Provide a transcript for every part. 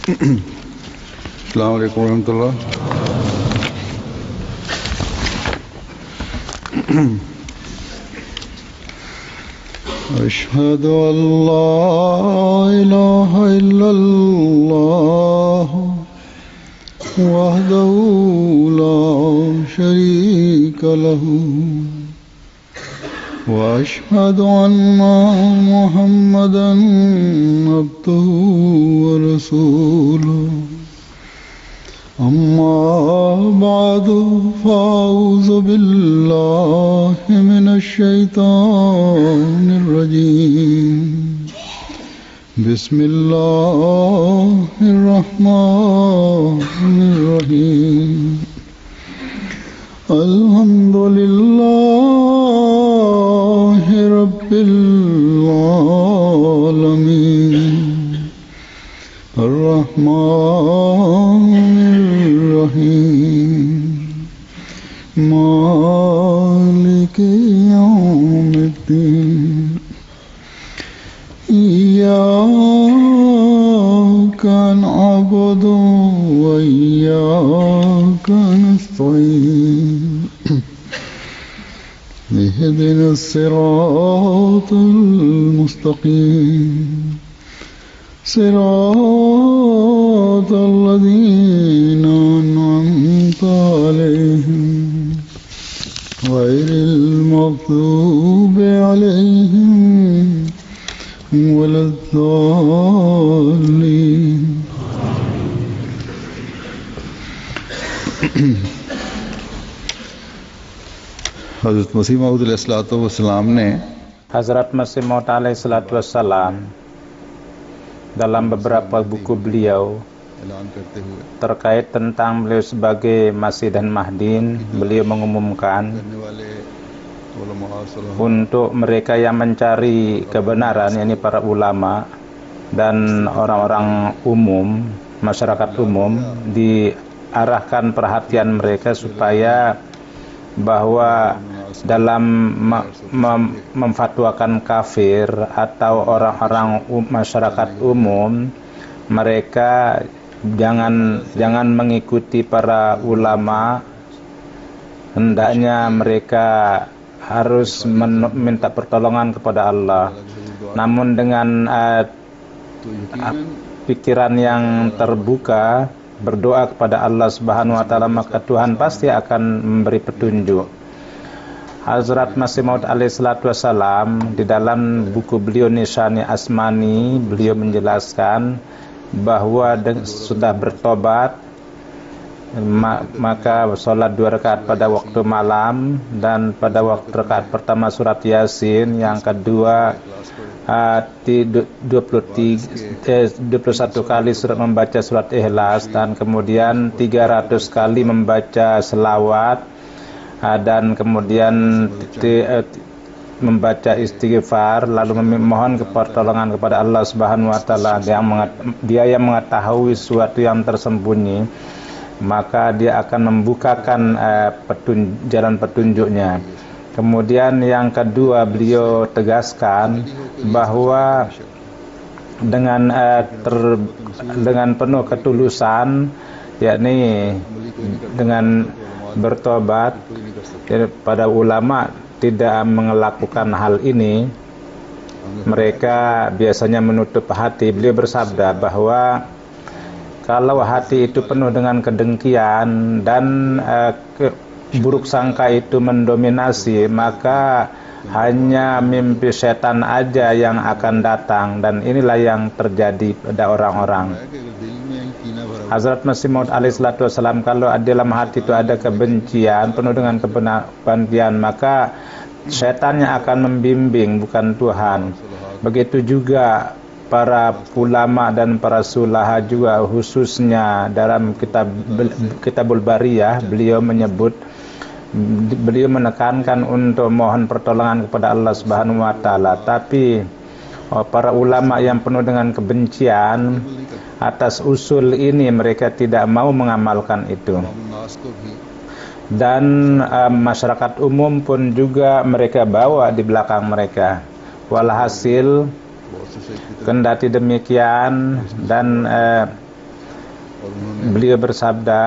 Assalamualaikum warahmatullah. Ashhadu an la ilaha illallah wahdahu la sharika lahu wa ashhadu anna Muhammadan abduhu wa rasuluhu. أما بعد فأعوذ بالله من الشيطان الرجيم بسم الله الرحمن الرحيم الحمد لله رب العالمين الرحمن الرحيم مالك يوم الدين إياك نعبد وإياك نستعين اهدنا الصراط المستقيم صراط الذين أنعمت عليهم غير المغضوب عليهم ولا الضالين. Hazrat Masih Maud alaihissalam ne Hazrat Masih Maud alaihissalam dalam beberapa buku beliau terkait tentang beliau sebagai Masih dan Mahdi, beliau mengumumkan untuk mereka yang mencari kebenaran, yakni para ulama dan orang-orang umum, masyarakat umum, diarahkan perhatian mereka supaya bahwa dalam memfatwakan kafir atau orang-orang masyarakat umum, mereka jangan mengikuti para ulama. Hendaknya mereka harus minta pertolongan kepada Allah. Namun dengan pikiran yang terbuka, berdoa kepada Allah Subhanahu wa taala, maka Tuhan pasti akan memberi petunjuk. Hazrat Masih Maud alaihissalam di dalam buku beliau Nishani Asmani, beliau menjelaskan bahwa sudah bertobat, maka sholat 2 rakaat pada waktu malam, dan pada waktu rakaat pertama surat Yasin, yang kedua 21 kali membaca surat Ikhlas, dan kemudian 300 kali membaca selawat, dan kemudian membaca istighfar, lalu memohon pertolongan kepada Allah Subhanahu wa taala. Dia yang mengetahui sesuatu yang tersembunyi, maka dia akan membukakan jalan petunjuknya. Kemudian yang kedua, beliau tegaskan bahwa dengan penuh ketulusan, yakni dengan bertobat, para ulama tidak melakukan hal ini. Mereka biasanya menutup hati. Beliau bersabda bahwa kalau hati itu penuh dengan kedengkian dan buruk sangka itu mendominasi, maka hanya mimpi setan aja yang akan datang, dan inilah yang terjadi pada orang-orang. Hazrat Masih Maud alaihissalam, kalau dalam hati itu ada kebencian, penuh dengan kebencian, maka setan yang akan membimbing, bukan Tuhan. Begitu juga para ulama dan para sulaha juga, khususnya dalam Kitabul Bariyah, beliau menekankan untuk mohon pertolongan kepada Allah Subhanahu wa taala. Tapi para ulama yang penuh dengan kebencian atas usul ini, mereka tidak mau mengamalkan itu. Dan masyarakat umum pun juga mereka bawa di belakang mereka. Walhasil, kendati demikian, dan और उन्होंने Beliau bersabda,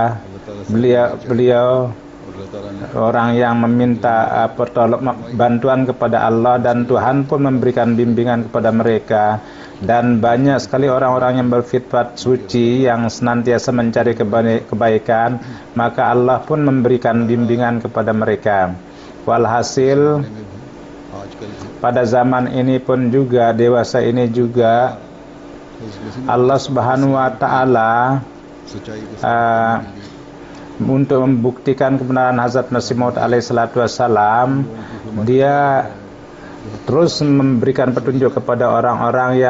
beliau और अल्लाह ताला ने orang yang meminta bantuan kepada Allah, dan Tuhan pun memberikan bimbingan kepada mereka. Dan banyak sekali orang-orang yang berfitrat suci yang senantiasa mencari kebaikan, maka Allah pun memberikan bimbingan kepada mereka. Walhasil आजकल pada zaman ini pun juga, dewasa ini juga, Allah Subhanahu wa Ta'ala सच्चाई के untuk membuktikan kebenaran Hazrat Masih Maud alaihi salatu wassalam, dia terus memberikan petunjuk kepada orang-orang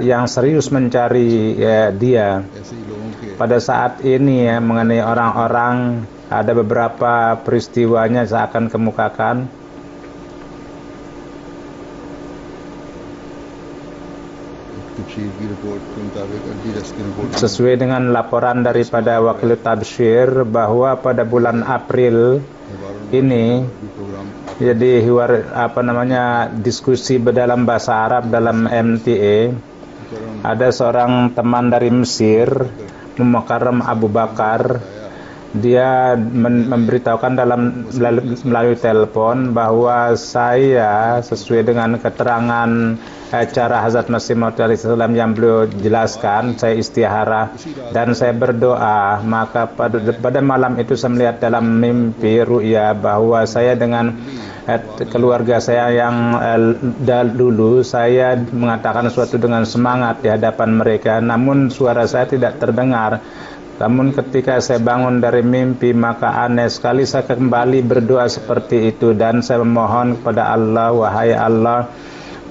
yang serius mencari dia. ऐसे ही लोगों के Pada saat ini mengenai orang-orang, ada beberapa peristiwanya saya akan kemukakan. तफसीर की रिपोर्ट के मुताबिक अल्टीरस की report Sesuai dengan laporan daripada Wakil Tabshir bahwa pada bulan April ini, program jadi diskusi dalam bahasa Arab dalam MTA, ada seorang teman dari Mesir, Mukarram Abu Bakar. Dia memberitahukan melalui telepon bahwa saya, sesuai dengan keterangan cara Hazrat Masih Maud alaihi salam yang beliau jelaskan, saya istihara dan saya berdoa. Maka pada malam itu saya melihat dalam mimpi ru'ya bahwa saya dengan keluarga saya yang dulu, saya mengatakan sesuatu dengan semangat di hadapan mereka, namun suara saya tidak terdengar. Namun ketika saya bangun dari mimpi, maka aneh sekali saya kembali berdoa seperti itu, dan saya memohon kepada Allah, wahai Allah,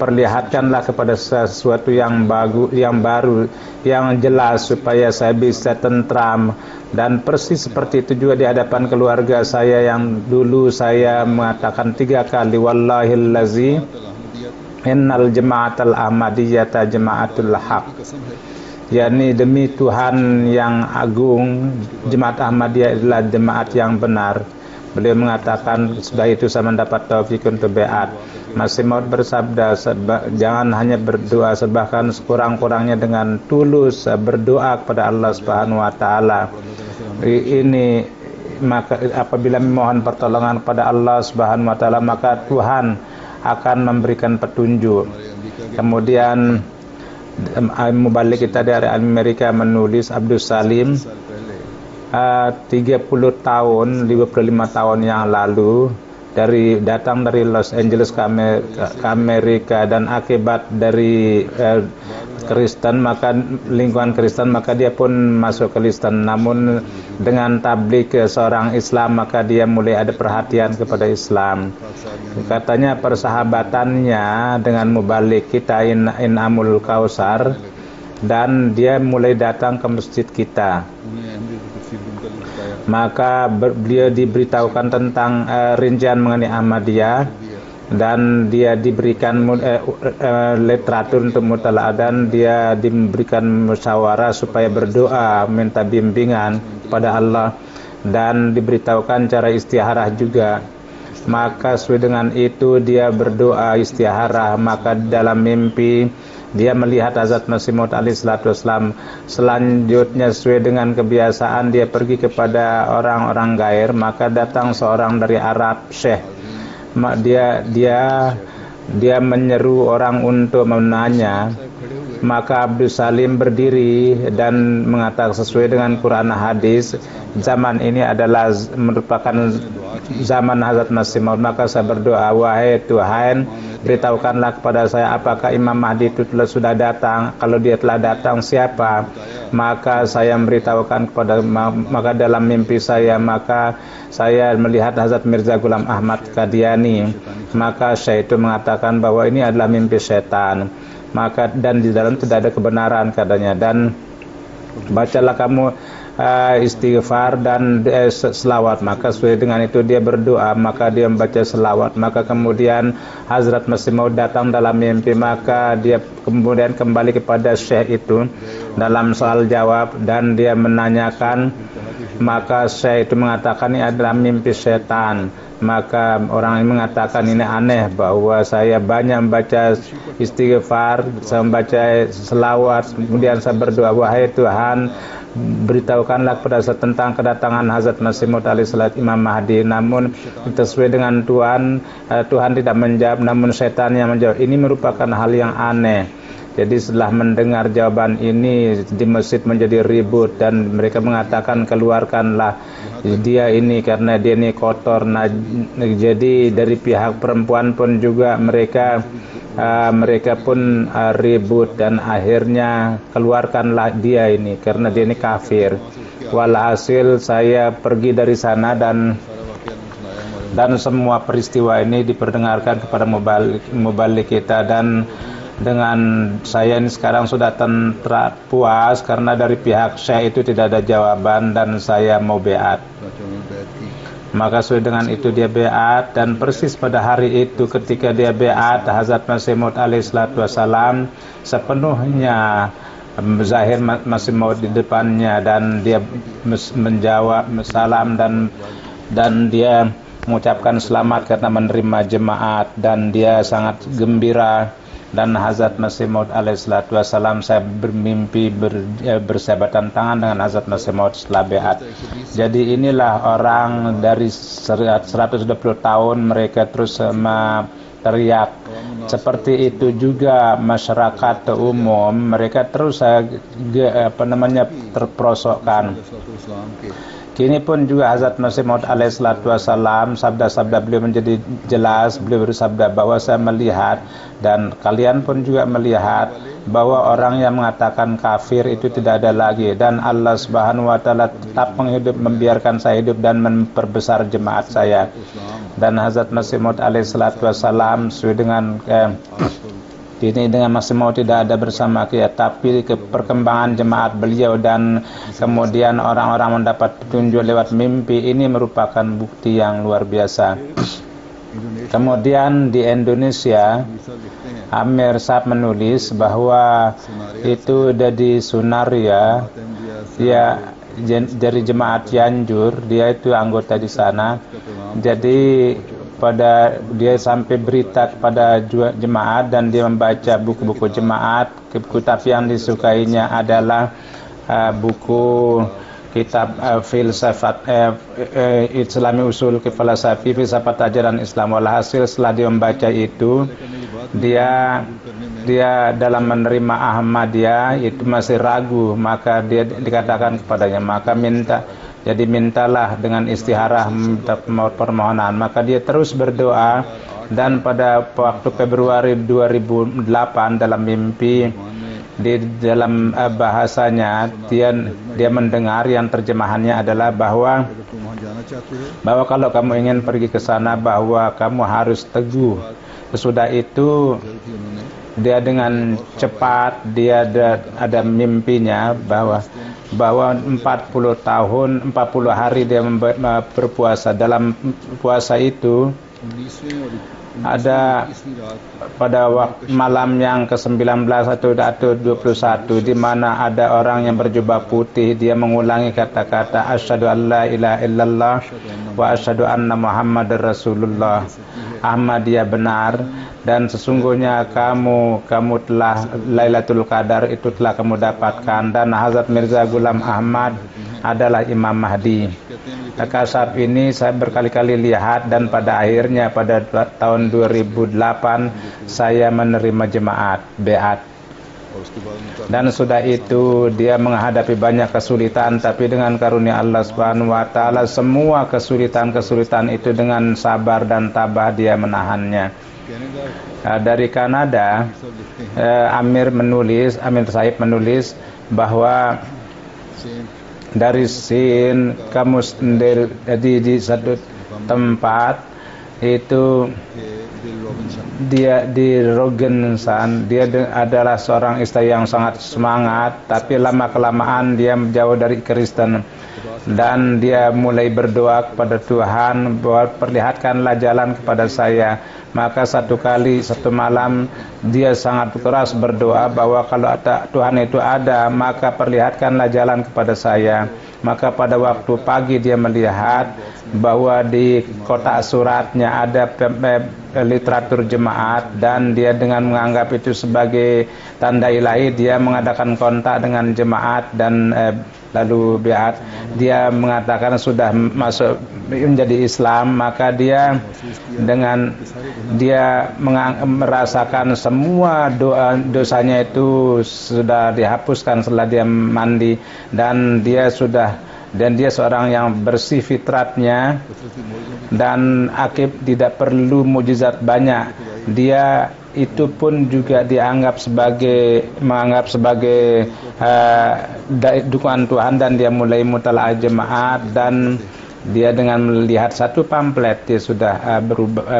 perlihatkanlah kepada sesuatu yang baru, yang jelas, supaya saya bisa tentram. Dan persis seperti itu juga di hadapan keluarga saya yang dulu saya mengatakan 3 kali, wallahillazi innal jama'atal ahmadiyyata jama'atul haq, yakni demi Tuhan yang agung, jemaat Ahmadiyah adalah jemaat yang benar. Beliau mengatakan, sudah itu saya mendapat taufik untuk beat. Masih Maud bersabda, jangan hanya berdoa, bahkan sekurang-kurangnya dengan tulus berdoa kepada Allah Subhanahu wa Ta'ala. Ini maka apabila memohon pertolongan kepada Allah Subhanahu wa Ta'ala, maka Tuhan akan memberikan petunjuk. Kemudian mubalik kita dari Amerika menulis, Abdul Salim 30 tahun, 55 tahun yang lalu datang dari Los Angeles ke Amerika, dan akibat dari Kristen, maka lingkungan Kristen, maka dia pun masuk Kristen. Namun dengan tablik seorang Islam, maka dia mulai ada perhatian kepada Islam. Katanya persahabatannya dengan mubalik kita Inamul Kausar, dan dia mulai datang ke masjid kita. Maka beliau diberitahukan tentang rincian mengenai Ahmadiyah, dan dia diberikan literatur untuk mutalaah, dan dia diberikan musyawarah supaya berdoa minta bimbingan kepada Allah, dan diberitahukan cara istiharah juga. Maka sesuai dengan itu dia berdoa istiharah, maka dalam mimpi dia melihat Hazrat Masih Maud alaihi salatu wassalam. Selanjutnya sesuai dengan kebiasaan dia pergi kepada orang-orang gair, maka datang seorang dari Arab, Syekh. Dia menyeru orang untuk menanya. Maka Abdul Salim berdiri dan mengatakan, sesuai dengan Quran hadis, zaman ini adalah merupakan zaman Hazrat Masih Maud. Maka saya berdoa, wahai Tuhan, beritahukanlah kepada saya apakah Imam Mahdi itu sudah datang. Kalau dia telah datang, siapa? Maka saya memberitahukan kepada, maka dalam mimpi saya, maka saya melihat Hazrat Mirza Ghulam Ahmad Qadiani. Maka Syekh itu mengatakan bahwa ini adalah mimpi setan. Maka dan di dalam tidak ada kebenaran katanya, dan bacalah kamu istighfar dan selawat. Maka sesuai dengan itu dia berdoa, maka dia membaca selawat. Maka kemudian Hazrat Masih Maud datang dalam mimpi, maka dia kemudian kembali kepada Syekh itu dalam soal jawab, dan dia menanyakan. Maka Syekh itu mengatakan ini adalah mimpi setan. Maka orang ini mengatakan ini aneh bahwa saya banyak membaca istighfar, saya membaca selawat, kemudian saya berdoa, wahai Tuhan, beritahukanlah kepada saya tentang kedatangan Hazrat Masih Maud alaihissalam Imam Mahdi. Namun sesuai dengan Tuhan, Tuhan tidak menjawab, namun setan yang menjawab. Ini merupakan hal yang aneh. Jadi setelah mendengar jawaban ini, di masjid menjadi ribut dan mereka mengatakan keluarkanlah dia ini karena dia ini kotor. Nah, jadi dari pihak perempuan pun juga mereka pun ribut dan akhirnya keluarkanlah dia ini karena dia ini kafir. Walhasil saya pergi dari sana dan semua peristiwa ini diperdengarkan kepada mubalik kita, dan dengan saya ini sekarang sudah puas karena dari pihak Syekh itu tidak ada jawaban dan saya mau beat. Maka sesuai dengan itu dia beat, dan persis pada hari itu ketika dia beat, Hazrat Masih Maud alaihissalam sepenuhnya zahir Masih Maud di depannya, dan dia menjawab salam dan dia mengucapkan selamat karena menerima jemaat, dan dia sangat gembira. Dan Hazrat Masih Maud alaihissalam, saya bermimpi bersahabatan tangan dengan Hazrat Masih Maud setelah beat. Jadi inilah orang dari 120 tahun mereka terus teriak. Seperti itu juga masyarakat umum, mereka terus terperosokkan. Kini pun juga Hazrat Masih Maud alaihissalam, sabda-sabda beliau menjadi jelas. Beliau bersabda bahwa saya melihat dan kalian pun juga melihat bahwa orang yang mengatakan kafir itu tidak ada lagi, dan Allah Subhanahu wa taala tetap membiarkan saya hidup dan memperbesar jemaat saya. Dan Hazrat Masih Maud alaihissalam sesuai dengan ini dengan Masih Maud tidak ada bersama kita, tapi perkembangan jemaat beliau dan kemudian orang-orang mendapat petunjuk lewat mimpi ini merupakan bukti yang luar biasa. Kemudian di Indonesia, Amir Saab menulis bahwa itu dari Sunaria, dia dari jemaat Cianjur, dia itu anggota di sana. Jadi dia sampai berita kepada jemaat dan dia membaca buku-buku jemaat. Tapi yang disukainya adalah buku kitab filsafat Islami usul falsafi filsafat ajaran Islam. Walhasil setelah dia membaca itu, dia dalam menerima Ahmadiyah itu masih ragu, maka dia dikatakan kepadanya, maka mintalah dengan istikharah permohonan. Maka dia terus berdoa, dan pada waktu Februari 2008 dalam mimpi, di dalam bahasanya dia mendengar yang terjemahannya adalah bahwa kalau kamu ingin pergi ke sana, bahwa kamu harus teguh. Sesudah itu dia dengan cepat dia ada mimpinya bahwa 40 hari dia berpuasa. Dalam puasa itu ada pada malam yang ke-19 atau 21 di mana ada orang yang berjubah putih, dia mengulangi kata-kata asyhadu an la ilaha illallah wa asyhadu anna muhammadar rasulullah. Ahmadiyah benar, dan sesungguhnya kamu telah Lailatul Qadar itu telah kamu dapatkan, dan Hazrat Mirza Ghulam Ahmad adalah Imam Mahdi. Kasab ini saya berkali-kali lihat, dan pada akhirnya pada tahun 2008 saya menerima jemaat beat. Dan sudah itu dia menghadapi banyak kesulitan, tapi dengan karunia Allah Subhanahu wa taala semua kesulitan itu dengan sabar dan tabah dia menahannya. Dari Kanada, Amir Saib menulis bahwa dari Sin kamu sendiri di satu tempat itu dia di Robinson, dia adalah seorang istri yang sangat semangat, tapi lama-kelamaan dia jauh dari Kristen, dan dia mulai berdoa kepada Tuhan bahwa perlihatkanlah jalan kepada saya. Maka satu malam dia sangat keras berdoa bahwa kalau Tuhan itu ada, maka perlihatkanlah jalan kepada saya. Maka pada waktu pagi dia melihat bahwa di kotak suratnya ada literatur jemaat, dan dia dengan menganggap itu sebagai tanda ilahi, dia mengadakan kontak dengan jemaat dan lalu biat dia mengatakan sudah masuk menjadi Islam. Maka dia dengan dia merasakan semua dosanya itu sudah dihapuskan setelah dia mandi, dan dia seorang yang bersih fitratnya, dan akib tidak perlu mukjizat banyak. Dia itu pun juga menganggap sebagai dukungan Tuhan, dan dia mulai mutalaah jemaat, dan dia dengan melihat satu pamflet dia sudah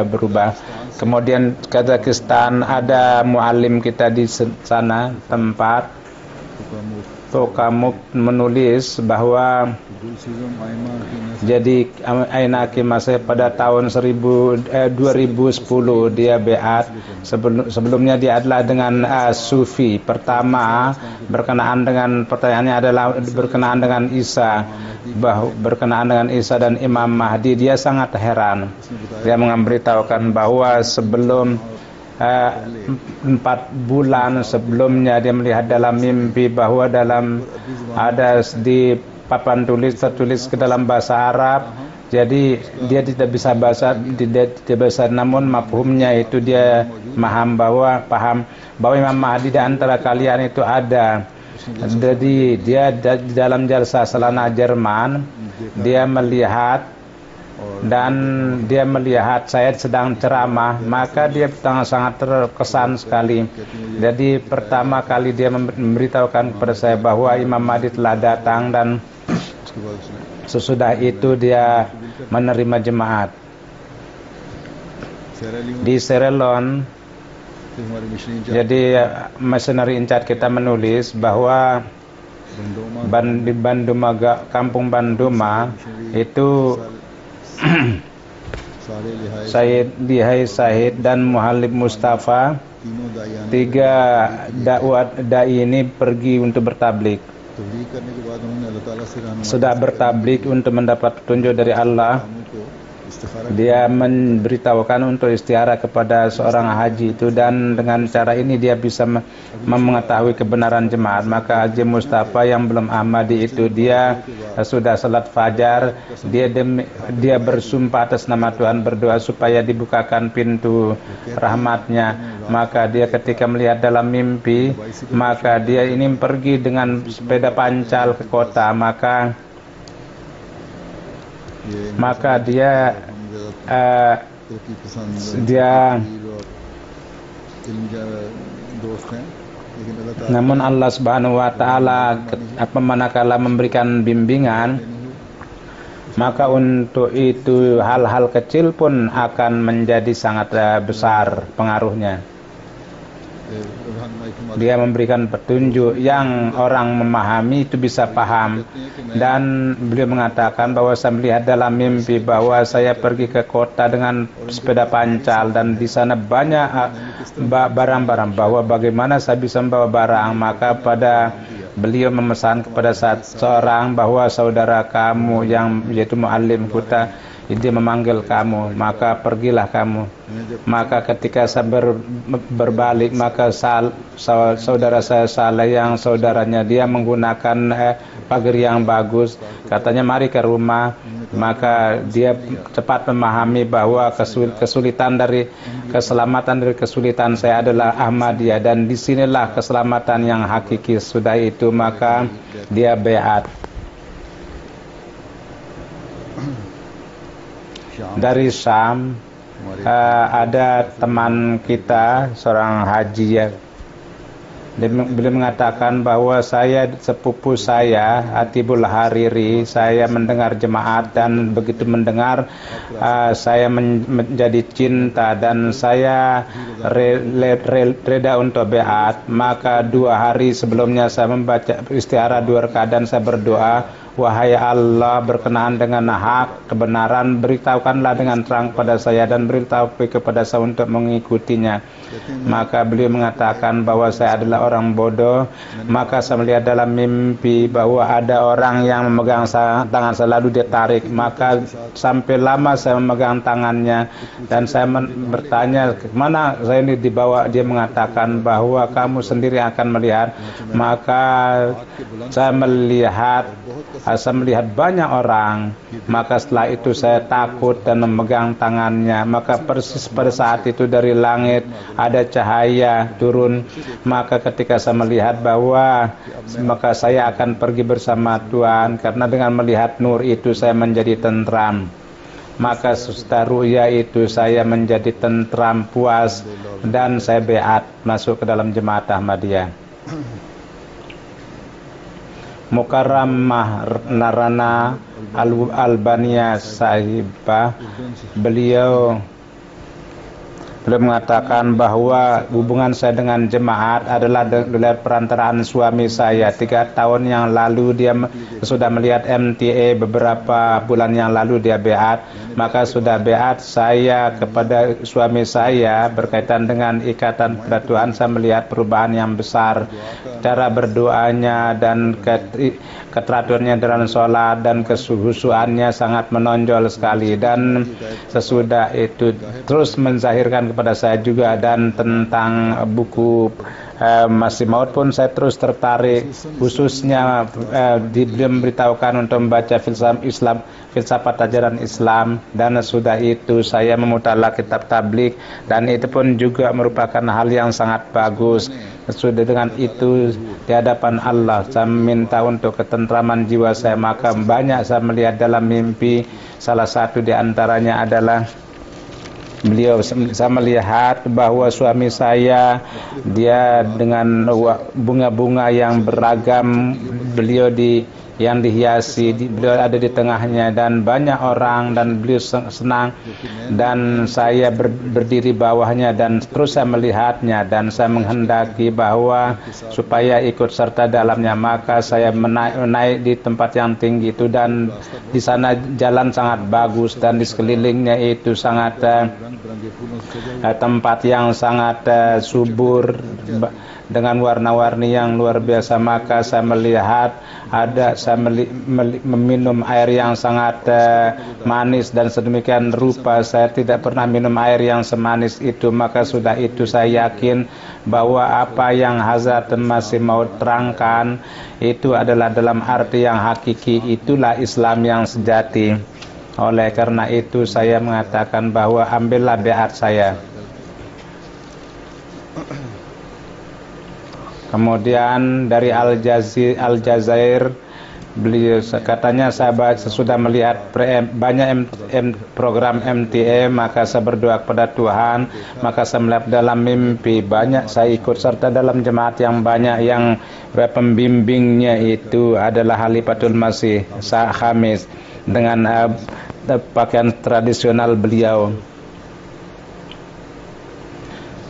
berubah. Kemudian Kazakhstan ada muallim kita di sana tempat Tokamuk menulis bahwa jadi Ainaki Masih pada tahun 2010 dia beat. Sebelumnya dia adalah dengan Sufi. Pertama berkenaan dengan pertanyaannya adalah berkenaan dengan Isa, berkenaan dengan Isa dan Imam Mahdi. Dia sangat heran. Dia memberitahukan bahwa sebelum 4 bulan sebelumnya dia melihat dalam mimpi bahwa ada di papan tulis tertulis ke dalam bahasa Arab. Jadi dia tidak bisa bahasa, namun mafhumnya itu dia paham bahwa Imam Mahdi di antara kalian itu ada. Jadi dia di dalam jalsa selana Jerman dia melihat, dan dia melihat saya sedang ceramah, maka dia sangat terkesan sekali. Jadi pertama kali dia memberitahukan kepada saya bahwa Imam Mahdi telah datang, dan sesudah itu dia menerima jemaat. Di Sierra Leone, jadi missionary in charge kita menulis bahwa di Banduma, kampung Banduma itu Sayyid Lihai Syahid dan Muhalib Mustafa, 3 da'i ini pergi untuk bertablik. Sudah bertablik untuk mendapat petunjuk dari Allah. Dia memberitahukan untuk istiara kepada seorang haji itu, dan dengan cara ini dia bisa mengetahui kebenaran jemaat. Maka Haji Mustafa yang belum Ahmadi itu dia sudah salat fajar, dia bersumpah atas nama Tuhan, berdoa supaya dibukakan pintu rahmatnya. Maka dia ketika melihat dalam mimpi, maka dia ini pergi dengan sepeda pancal ke kota. Maka dia namun Allah Subhanahu wa taala manakala memberikan bimbingan, maka untuk itu hal-hal kecil pun akan menjadi sangat besar pengaruhnya. Dia memberikan petunjuk yang orang memahami itu bisa paham. Dan beliau mengatakan bahwa saya melihat dalam mimpi bahwa saya pergi ke kota dengan sepeda pancal, dan di sana banyak barang-barang, bahwa bagaimana saya bisa membawa barang. Maka beliau memesan kepada seorang bahwa saudara kamu yang yaitu muallim kita, dia memanggil kamu, maka pergilah kamu. Maka ketika saya berbalik, maka saudara saya Saleh yang saudaranya dia menggunakan pagar yang bagus, katanya mari ke rumah. Maka dia cepat memahami bahwa kesulitan dari kesulitan saya adalah Ahmadiyah, dan disinilah keselamatan yang hakiki. Sudah itu maka dia beat. Dari Syam ada teman kita seorang haji ya. Beliau mengatakan bahwa sepupu saya Atibul Hariri, saya mendengar jemaat, dan begitu mendengar saya menjadi cinta, dan saya reda untuk beat. Maka 2 hari sebelumnya saya membaca istiara 2 rakaat, dan saya berdoa wahai Allah, berkenaan dengan hak kebenaran, beritahukanlah dengan terang kepada saya dan beritahu kepada saya untuk mengikutinya. Maka beliau mengatakan bahwa saya adalah orang bodoh. Maka saya melihat dalam mimpi bahwa ada orang yang memegang tangan saya, lalu dia tarik. Maka sampai lama saya memegang tangannya dan saya bertanya, kemana saya ini dibawa? Dia mengatakan bahwa kamu sendiri akan melihat. Maka saya melihat banyak orang. Maka setelah itu saya takut dan memegang tangannya. Maka persis pada saat itu dari langit ada cahaya turun. Maka ketika saya melihat bahwa maka saya akan pergi bersama Tuhan, karena dengan melihat nur itu saya menjadi tentram. Maka setelah ru'ya itu saya menjadi tentram, puas, dan saya beat masuk ke dalam jemaat Ahmadiyah. Mukarramah Narana Albania Sahibah, beliau mengatakan bahwa hubungan saya dengan jemaat adalah dari perantaraan suami saya. 3 tahun yang lalu dia sudah melihat MTA, beberapa bulan yang lalu dia beat. Maka sudah beat saya kepada suami saya berkaitan dengan ikatan kepada Tuhan. Saya melihat perubahan yang besar, cara berdoanya dan keteraturnya dalam sholat dan kehusuannya sangat menonjol sekali. Dan sesudah itu terus menzahirkan kepada saya juga, dan tentang buku Masih Maut pun saya terus tertarik, khususnya beliau memberitahukan untuk membaca filsafat ajaran Islam. Dan sudah itu saya memutala kitab tablik, dan itu pun juga merupakan hal yang sangat bagus. Sudah dengan itu di hadapan Allah saya minta untuk ketentraman jiwa saya. Maka banyak saya melihat dalam mimpi, salah satu di antaranya adalah saya melihat bahwa suami saya dia dengan bunga-bunga yang beragam, beliau yang dihiasi, beliau ada di tengahnya dan banyak orang, dan beliau senang, dan saya berdiri bawahnya dan terus saya melihatnya, dan saya menghendaki bahwa supaya ikut serta dalamnya. Maka saya naik di tempat yang tinggi itu, dan di sana jalan sangat bagus, dan di sekelilingnya itu sangat tempat yang sangat subur dengan warna-warni yang luar biasa. Maka saya melihat saya meminum air yang sangat manis, dan sedemikian rupa saya tidak pernah minum air yang semanis itu. Maka sudah itu saya yakin bahwa apa yang Hazrat Masih Maud terangkan itu adalah dalam arti yang hakiki, itulah Islam yang sejati. Oleh karena itu saya mengatakan bahwa ambillah beat saya. Kemudian dari Aljazair, beliau katanya saya sesudah melihat banyak program MTA, maka saya berdoa kepada Tuhan. Maka saya melihat dalam mimpi banyak saya ikut serta dalam jemaat yang banyak, yang pembimbingnya itu adalah Khalifatul Masih Khamis dengan pakaian tradisional beliau.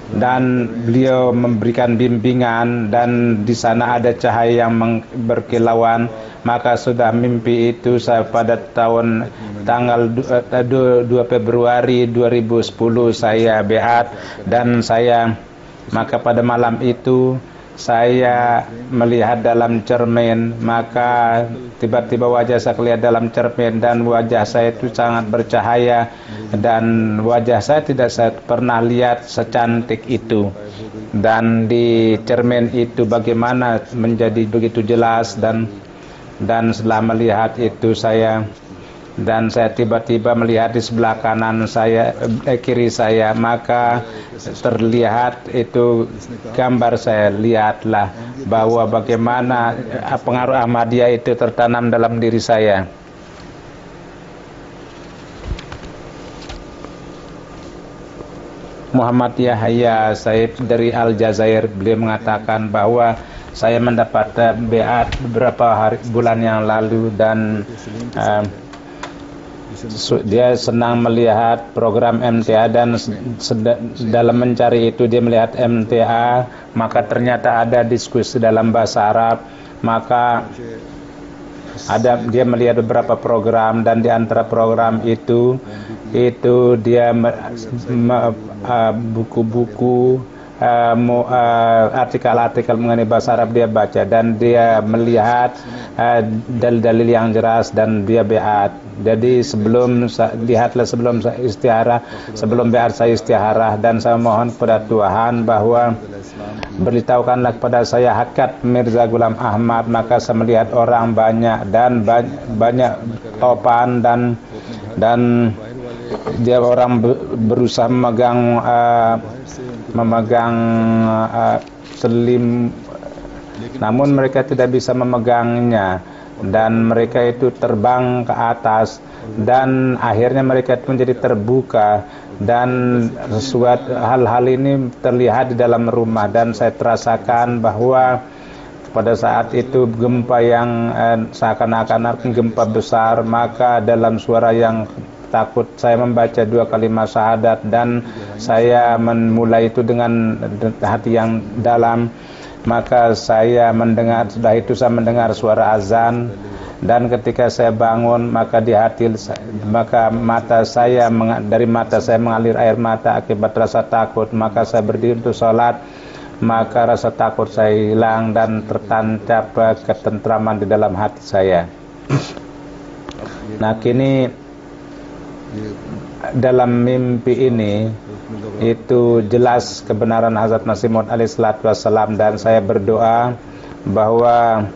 Dan beliau memberikan bimbingan, dan di sana ada cahaya yang berkilauan. Maka sudah mimpi itu saya pada tanggal 2 Februari 2010 saya beat, dan maka pada malam itu saya melihat dalam cermin. Maka tiba-tiba wajah saya kelihatan dalam cermin, dan wajah saya itu sangat bercahaya, dan wajah saya tidak saya pernah lihat secantik itu. Dan di cermin itu bagaimana menjadi begitu jelas, dan setelah melihat itu saya tiba-tiba melihat di sebelah kanan saya, kiri saya, maka terlihat itu gambar saya. Lihatlah bahwa bagaimana pengaruh Ahmadiyah itu tertanam dalam diri saya. Muhammad Yahya Saib dari Aljazair, beliau mengatakan bahwa saya mendapat beat beberapa bulan yang lalu, dan dia senang melihat program MTA, dan dalam mencari itu dia melihat MTA, maka ternyata ada diskusi dalam bahasa Arab. Maka dia melihat beberapa program, dan di antara program itu dia buku-buku, artikel-artikel mengenai bahasa Arab dia baca, dan dia melihat dalil-dalil yang jelas, dan dia beat. Jadi sebelum beat saya istiharah, dan saya mohon kepada Tuhan bahwa beritahukanlah kepada saya hakikat Mirza Ghulam Ahmad. Maka saya melihat orang banyak, dan banyak topan, dan dia orang berusaha memegang selim, namun mereka tidak bisa memegangnya, dan mereka itu terbang ke atas, dan akhirnya mereka itu menjadi terbuka, dan sesuatu hal-hal ini terlihat di dalam rumah. Dan saya terasakan bahwa pada saat itu gempa yang seakan-akan gempa besar, maka dalam suara yang takut saya membaca 2 kalimat syahadat, dan saya memulai itu dengan hati yang dalam. Maka saya mendengar, sudah itu saya mendengar suara azan, dan ketika saya bangun, maka dari mata saya mengalir air mata akibat rasa takut. Maka saya berdiri untuk sholat, maka rasa takut saya hilang, dan tertancap ketentraman di dalam hati saya. Nah, kini dalam mimpi ini itu jelas kebenaran Hazrat Masih Maud alaihi salatu wassalam, dan saya berdoa bahwa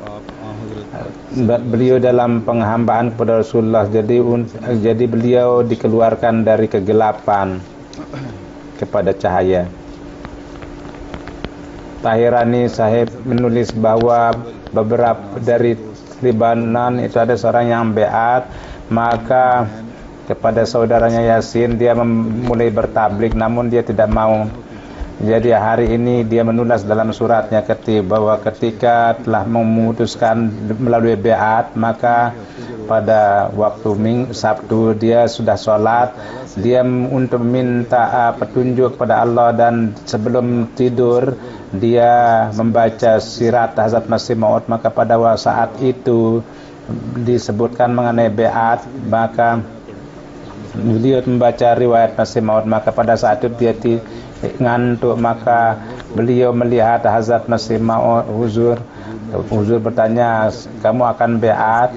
beliau dalam penghambaan kepada Rasulullah, jadi beliau dikeluarkan dari kegelapan kepada cahaya. Tahirani Sahib menulis bahwa beberapa dari Libanon itu ada seorang yang beat, maka kepada saudaranya Yasin dia mulai bertablik, namun dia tidak mau. Jadi hari ini dia menulis dalam suratnya bahwa ketika telah memutuskan melalui beat, maka pada waktu Sabtu dia sudah sholat, dia untuk meminta petunjuk kepada Allah, dan sebelum tidur dia membaca sirat Hazrat Masih Maud. Maka pada saat itu disebutkan mengenai beat, maka beliau membaca riwayat Masih Maud. Maka pada saat itu dia ngantuk, maka beliau melihat Hazrat Masih Maud huzur bertanya, kamu akan beat?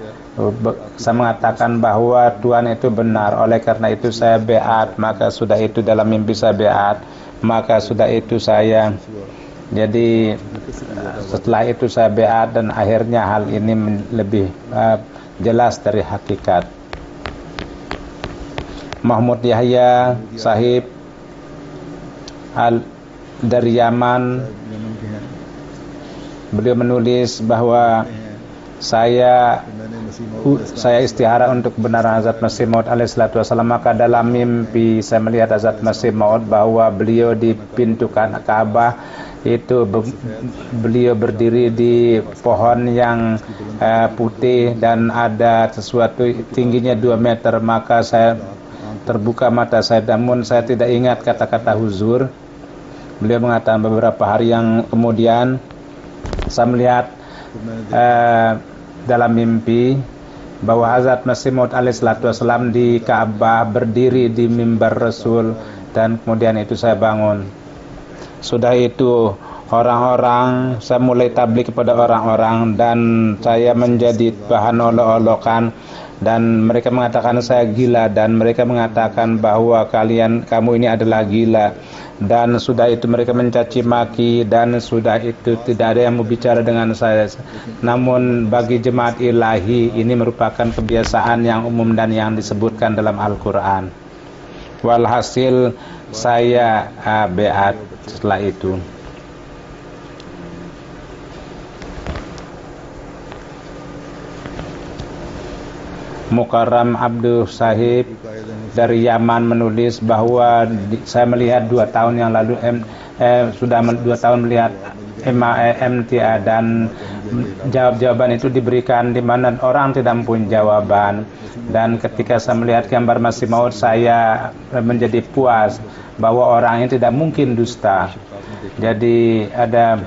Saya mengatakan bahwa Tuhan itu benar, oleh karena itu saya beat. Maka sudah itu dalam mimpi saya beat, maka sudah itu saya, jadi setelah itu saya beat, dan akhirnya hal ini lebih jelas dari hakikat. Mahmud Yahya Sahib dari Yaman, beliau menulis bahwa saya istihara untuk kebenaran Hazrat Masih Maud alaihi salatu wassalam. Maka dalam mimpi saya melihat Hazrat Masih Maud bahwa beliau di pintu Ka'bah itu, beliau berdiri di pohon yang putih, dan ada sesuatu tingginya 2 meter. Maka saya terbuka mata saya, namun saya tidak ingat kata-kata huzur. Beliau mengatakan beberapa hari yang kemudian saya melihat dalam mimpi bahwa Hazrat Masih Maud alaihi salatu wassalam di Ka'bah berdiri di mimbar Rasul, dan kemudian itu saya bangun. Sudah itu orang-orang, saya mulai tabligh kepada orang-orang, dan saya menjadi bahan olok-olokan, dan mereka mengatakan saya gila, dan mereka mengatakan bahwa kamu ini adalah gila, dan sudah itu mereka mencaci maki, dan sudah itu tidak ada yang mau bicara dengan saya. Namun bagi jemaat ilahi ini merupakan kebiasaan yang umum dan yang disebutkan dalam Al-Quran. Walhasil saya beat setelah itu. Mukarram Abdul Sahib dari Yaman menulis bahwa saya melihat 2 tahun yang lalu sudah 2 tahun melihat MTA, dan jawaban itu diberikan di mana orang tidak mempunyai jawaban. Dan ketika saya melihat gambar Masih Maud, saya menjadi puas bahwa orang ini tidak mungkin dusta. Jadi ada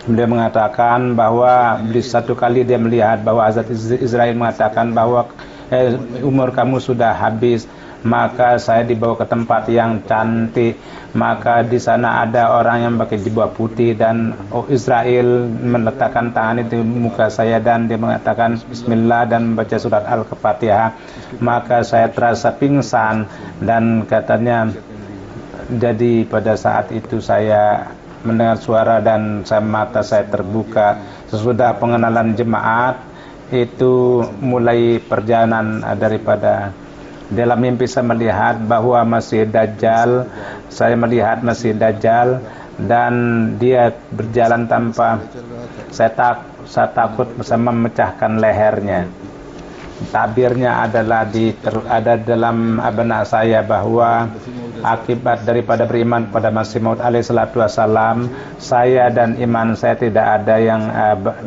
Beliau mengatakan bahwa satu kali dia melihat bahwa Hazrat Israel mengatakan bahwa umur kamu sudah habis. Maka saya dibawa ke tempat yang cantik. Maka di sana ada orang yang pakai jubah putih, dan Israel meletakkan tangan itu di muka saya dan dia mengatakan Bismillah dan membaca surat Al-Fatihah. Maka saya terasa pingsan, dan katanya jadi pada saat itu saya mendengar suara dan mata saya terbuka. Sesudah pengenalan jemaat itu mulai perjalanan daripada dalam mimpi saya melihat bahwa Masih Dajjal, saya melihat Masih Dajjal dan dia berjalan tanpa saya takut bisa memecahkan lehernya. Tabirnya adalah ada dalam benak saya bahwa akibat daripada beriman pada Masih Maud alaihi salatu wassalam, saya dan iman saya tidak ada yang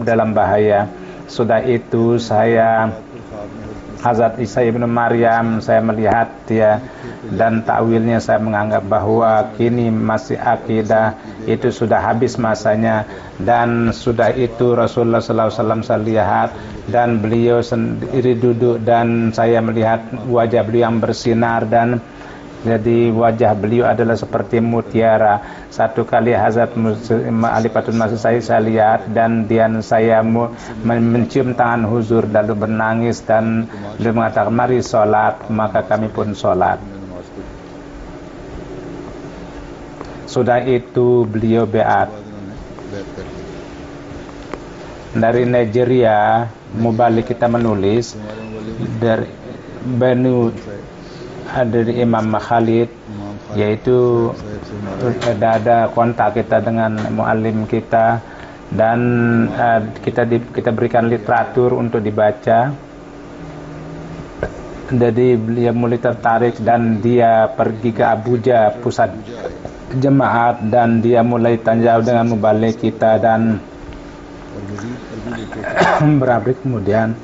dalam bahaya. Sudah itu saya Hazrat Isa ibnu Maryam, saya melihat dia dan takwilnya saya menganggap bahwa kini masih akidah itu sudah habis masanya, dan sudah itu Rasulullah SAW saya lihat dan beliau sendiri duduk dan saya melihat wajah beliau yang bersinar, dan jadi wajah beliau adalah seperti mutiara. Satu kali Hazrat Ali Patul Masih saya lihat dan saya mencium tangan huzur lalu bernangis dan beliau mengatakan mari sholat, maka kami pun sholat. Sudah itu beliau beat. Dari Nigeria mubalik kita menulis dari dari Imam Khalid, yaitu ada kontak kita dengan muallim kita, dan kita berikan literatur untuk dibaca. Jadi beliau mulai tertarik dan dia pergi ke Abuja pusat jemaat, dan dia mulai tanya dengan mubalik kita, dan berapa kemudian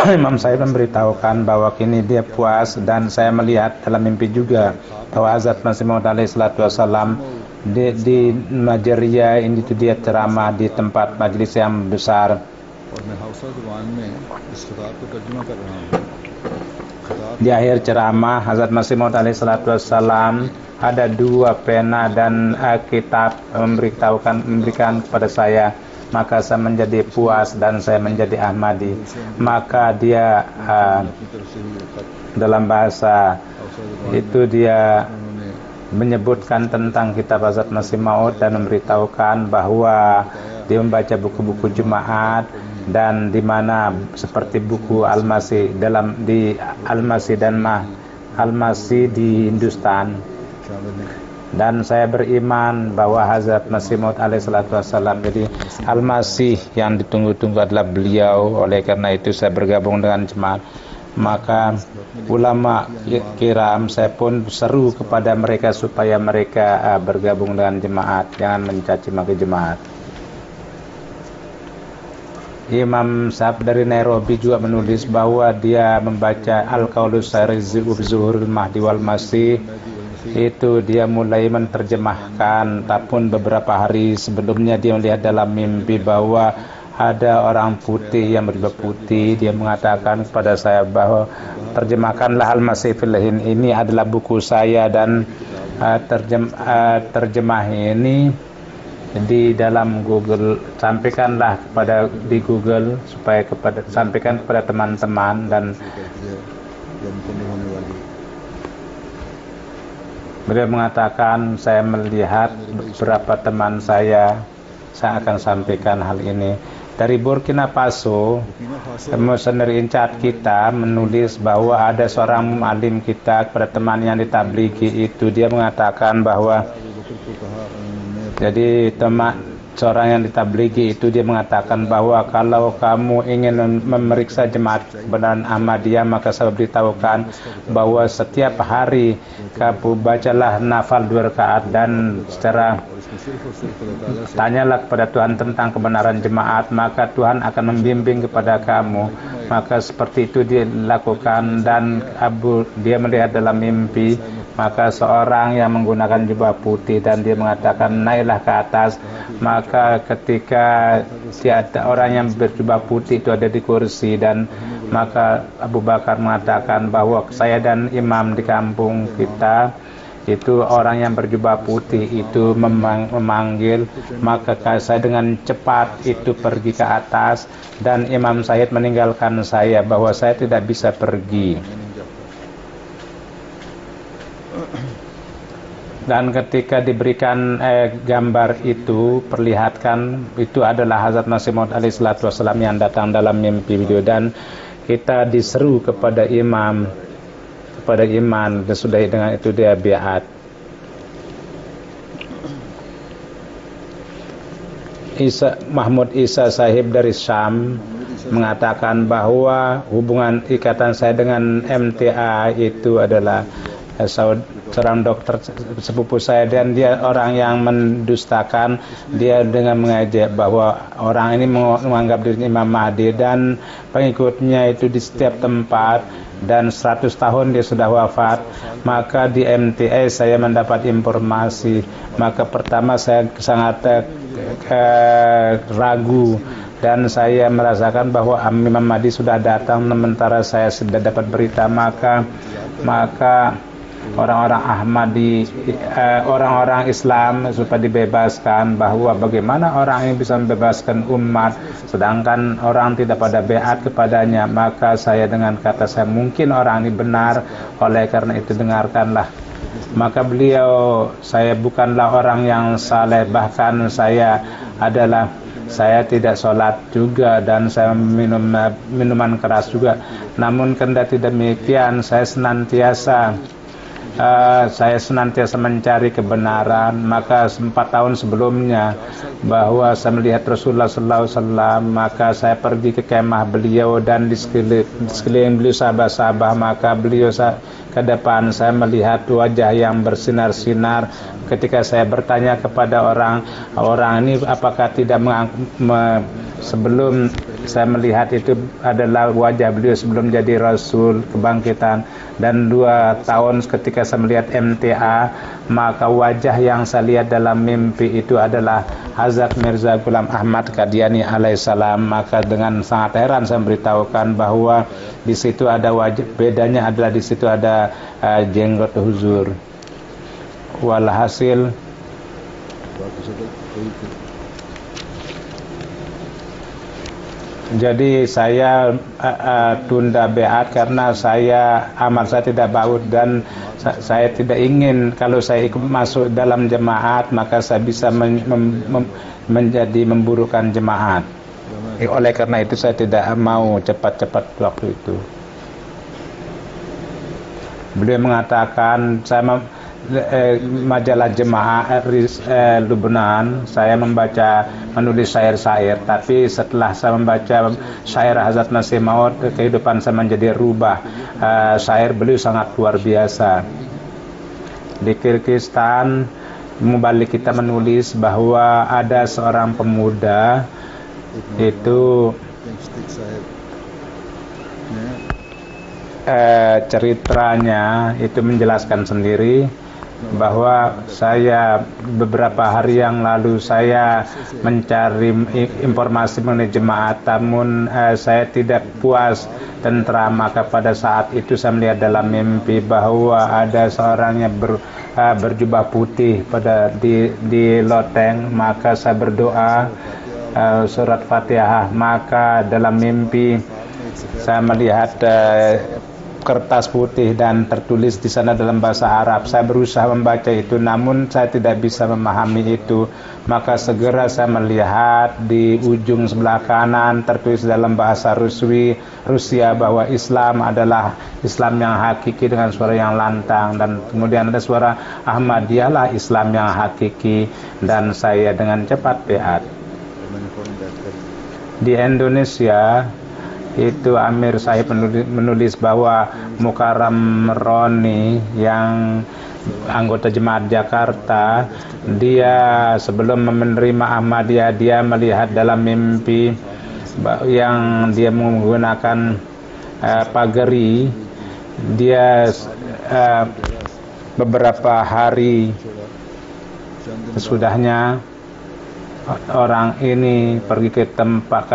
Imam saya memberitahukan bahwa kini dia puas, dan saya melihat dalam mimpi juga bahwa Hazrat Masih Maud alaihi salatu wassalam di Nigeria ini itu dia ceramah di tempat majlis yang besar. Di akhir ceramah Hazrat Masih Maud alaihi salatu wassalam ada dua pena dan kitab memberikan kepada saya. Maka saya menjadi puas dan saya menjadi Ahmadi. Maka dia dalam bahasa itu dia menyebutkan tentang kitab Hazrat Masih Maud dan memberitahukan bahwa dia membaca buku-buku jemaat, dan di mana seperti buku Al-Masih di Al-Masih dan Al-Masih di Hindustan. Dan saya beriman bahwa Hazrat Masih Maud alaihi salatu wassalam, jadi Al-Masih yang ditunggu-tunggu adalah beliau. Oleh karena itu saya bergabung dengan jemaat. Maka ulama kiram saya pun seru kepada mereka supaya mereka bergabung dengan jemaat, jangan mencaci maki jemaat. Imam Sahab dari Nairobi juga menulis bahwa dia membaca Al-Qaulus Sarizi Zuhurul Mahdi wal Masih. Itu dia mulai menerjemahkan, tapi beberapa hari sebelumnya dia melihat dalam mimpi bahwa ada orang putih yang berjubah putih. Dia mengatakan kepada saya bahwa terjemahkanlah Al-Masih fil Hin, ini adalah buku saya, dan terjemah ini di dalam Google, sampaikanlah di Google supaya sampaikan kepada teman-teman. Dan beliau mengatakan saya melihat beberapa teman saya akan sampaikan hal ini. Dari Burkina Faso, Missioner in Charge kita menulis bahwa ada seorang alim kita kepada teman yang ditablighi itu, dia mengatakan bahwa jadi seorang yang ditablighi itu dia mengatakan bahwa kalau kamu ingin memeriksa jemaat kebenaran Ahmadiyah, maka saya beritahukan bahwa setiap hari kamu bacalah nafal 2 rakaat dan secara tanyalah kepada Tuhan tentang kebenaran jemaat, maka Tuhan akan membimbing kepada kamu. maka seperti itu dilakukan, dan dia melihat dalam mimpi, maka seorang yang menggunakan jubah putih dan dia mengatakan naiklah ke atas. Maka ketika ada orang yang berjubah putih itu ada di kursi, dan maka Abu Bakar mengatakan bahwa saya dan imam di kampung kita itu orang yang berjubah putih itu memanggil, maka saya dengan cepat itu pergi ke atas, dan Imam Syahid meninggalkan saya bahwa saya tidak bisa pergi. Dan ketika diberikan gambar itu, perlihatkan itu adalah Hazrat Masih Maud alaihissalatu wassalam yang datang dalam mimpi video, dan kita diseru kepada imam, kepada iman, dan sudah dengan itu dia biat. Mahmud Isa Sahib dari Syam mengatakan bahwa hubungan ikatan saya dengan MTA itu adalah seorang dokter sepupu saya, dan dia orang yang mendustakan. Dia dengan mengajak bahwa orang ini menganggap dirinya Imam Mahdi dan pengikutnya itu di setiap tempat, dan 100 tahun dia sudah wafat. Maka di MTA saya mendapat informasi, maka pertama saya sangat ragu, dan saya merasakan bahwa Imam Mahdi sudah datang, sementara saya sudah dapat berita. Maka orang-orang Ahmadi, orang-orang Islam supaya dibebaskan, bahwa bagaimana orang ini bisa membebaskan umat sedangkan orang tidak pada beat kepadanya. Maka saya dengan kata saya, mungkin orang ini benar, oleh karena itu dengarkanlah. Maka beliau, saya bukanlah orang yang saleh, bahkan saya tidak sholat juga, dan saya minum minuman keras juga. Namun kendati demikian saya senantiasa mencari kebenaran. Maka 4 tahun sebelumnya bahwa saya melihat Rasulullah SAW, maka saya pergi ke kemah beliau, dan di sekeliling beliau sahabat-sahabat. Maka beliau ke depan, saya melihat wajah yang bersinar-sinar. Ketika saya bertanya kepada orang ini apakah tidak sebelum saya melihat itu adalah wajah beliau sebelum jadi Rasul kebangkitan. Dan 2 tahun ketika saya melihat MTA, maka wajah yang saya lihat dalam mimpi itu adalah Hazrat Mirza Ghulam Ahmad Qadiani alaihissalam. Maka dengan sangat heran saya memberitahukan bahwa di situ ada wajah, bedanya adalah di situ ada jenggot huzur. Walhasil jadi saya tunda beat karena amal saya tidak baut, dan saya tidak ingin kalau saya ikut masuk dalam jemaat maka saya bisa menjadi memburukkan jemaat. Oleh karena itu saya tidak mau cepat-cepat waktu itu. Beliau mengatakan, majalah Jemaah Lubnan, saya menulis syair-syair, tapi setelah saya membaca syair Hazrat Masih Maud, kehidupan saya menjadi rubah. Syair beliau sangat luar biasa. Di Kyrgyzstan, Mubalik kita menulis bahwa ada seorang pemuda itu ceritanya itu menjelaskan sendiri bahwa saya beberapa hari yang lalu saya mencari informasi mengenai jemaat, namun saya tidak puas tentram. Maka pada saat itu saya melihat dalam mimpi bahwa ada seorang yang berjubah putih di loteng. Maka saya berdoa surat Fatihah. Maka dalam mimpi saya melihat kertas putih dan tertulis di sana dalam bahasa Arab. Saya berusaha membaca itu, namun saya tidak bisa memahami itu. Maka segera saya melihat di ujung sebelah kanan tertulis dalam bahasa Rusia bahwa Islam adalah Islam yang hakiki dengan suara yang lantang, dan kemudian ada suara Ahmadiyah lah Islam yang hakiki, dan saya dengan cepat beat. Di Indonesia itu Amir Sahib menulis bahwa Mukarram Roni yang anggota jemaat Jakarta, dia sebelum menerima Ahmadiyah dia melihat dalam mimpi yang dia menggunakan pagari. Dia beberapa hari sesudahnya orang ini pergi ke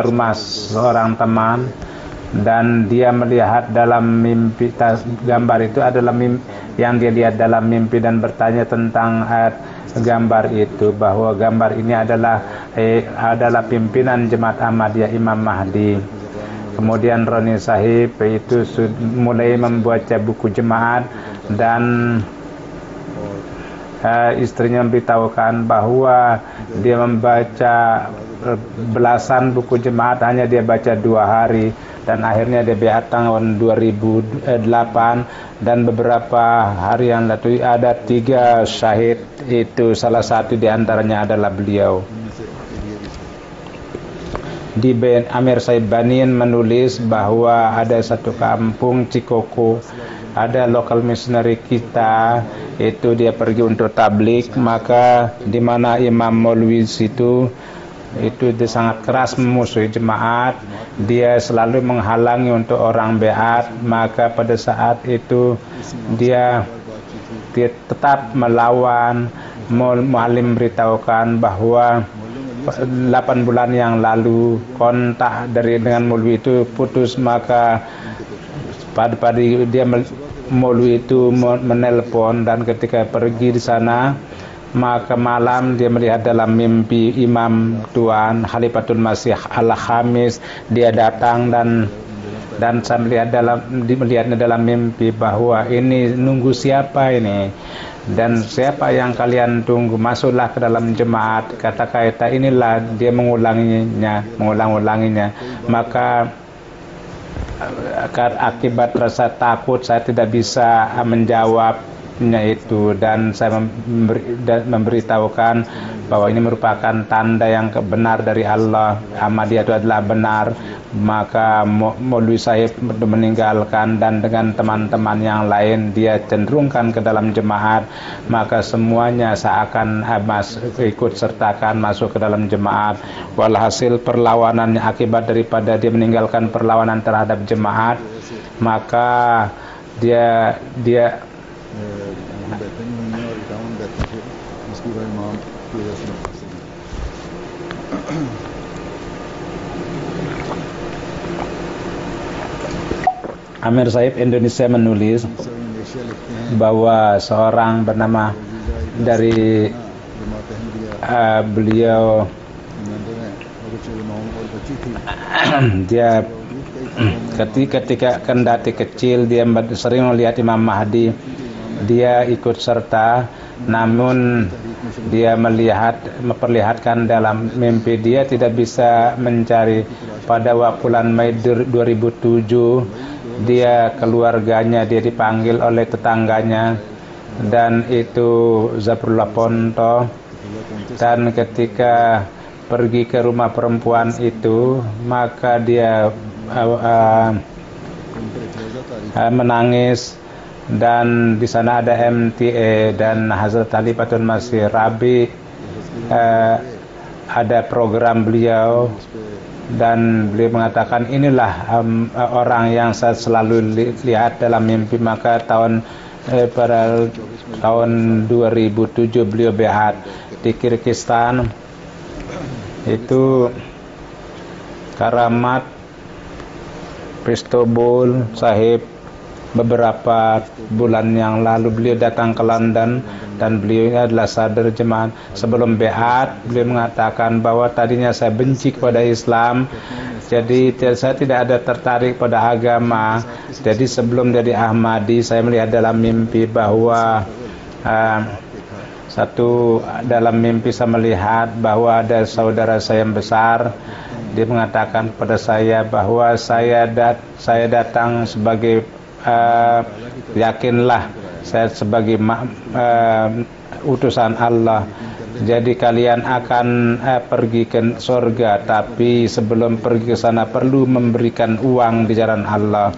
rumah seorang teman, dan dia melihat dalam mimpi, gambar itu adalah yang dia lihat dalam mimpi, dan bertanya tentang gambar itu, bahwa gambar ini adalah pimpinan Jemaat Ahmadiyah Imam Mahdi. Kemudian Roni Sahib itu mulai membaca buku jemaat, dan istrinya memberitahukan bahwa dia membaca belasan buku jemaat, hanya dia baca 2 hari, dan akhirnya dia beat tahun 2008, dan beberapa hari yang lalu ada 3 syahid, itu salah satu diantaranya adalah beliau. Di Amir Saib Banin menulis bahwa ada satu kampung Cikoko, ada lokal missionary kita, itu dia pergi untuk tablik, maka di mana Imam Maulwi itu dia sangat keras memusuhi jemaat, dia selalu menghalangi untuk orang beat, maka pada saat itu dia tetap melawan. Muallim beritahukan bahwa 8 bulan yang lalu kontak dengan Maulwi itu putus, maka pada dia Maulwi itu menelpon, dan ketika pergi di sana, maka malam dia melihat dalam mimpi Imam Tuan Khalifatul Masih Al-Khamis, dia datang, dan saya melihatnya dalam mimpi bahwa ini nunggu siapa ini, dan siapa yang kalian tunggu, masuklah ke dalam jemaat. Kata-kata inilah dia mengulang-ulanginya. Maka akibat rasa takut saya tidak bisa menjawabnya itu, dan saya memberitahukan bahwa ini merupakan tanda yang benar dari Allah, Ahmadiyah itu adalah benar. Maka Maulwi Sahib meninggalkan, dan dengan teman-teman yang lain dia cenderungkan ke dalam jemaat, maka semuanya seakan ikut sertakan masuk ke dalam jemaat. Walhasil perlawanannya, akibat daripada dia meninggalkan perlawanan terhadap jemaat, maka dia Amir Saib Indonesia menulis bahwa seorang bernama dari beliau dia ketika kendati kecil dia sering melihat Imam Mahdi, dia ikut serta, namun dia memperlihatkan dalam mimpi dia tidak bisa mencari. Pada bulan Mei 2007 dia keluarganya dia dipanggil oleh tetangganya, dan itu Zabrullah Ponto, dan ketika pergi ke rumah perempuan itu, maka dia menangis, dan di sana ada MTA dan Hazrat Khalifatul Masih Rabi, ada program beliau, dan beliau mengatakan inilah orang yang saya selalu lihat dalam mimpi. Maka pada tahun 2007 beliau beat di Kyrgyzstan. Itu karamat Pristobul Sahib. Beberapa bulan yang lalu beliau datang ke London, dan beliau ini adalah sadar jemaat. Sebelum beat beliau mengatakan bahwa tadinya saya benci kepada Islam, jadi saya tidak ada tertarik pada agama. Jadi sebelum jadi Ahmadi, saya melihat dalam mimpi bahwa dalam mimpi saya melihat bahwa ada saudara saya yang besar. Dia mengatakan kepada saya bahwa saya datang sebagai yakinlah saya sebagai utusan Allah. Jadi kalian akan pergi ke surga, tapi sebelum pergi ke sana perlu memberikan uang di jalan Allah.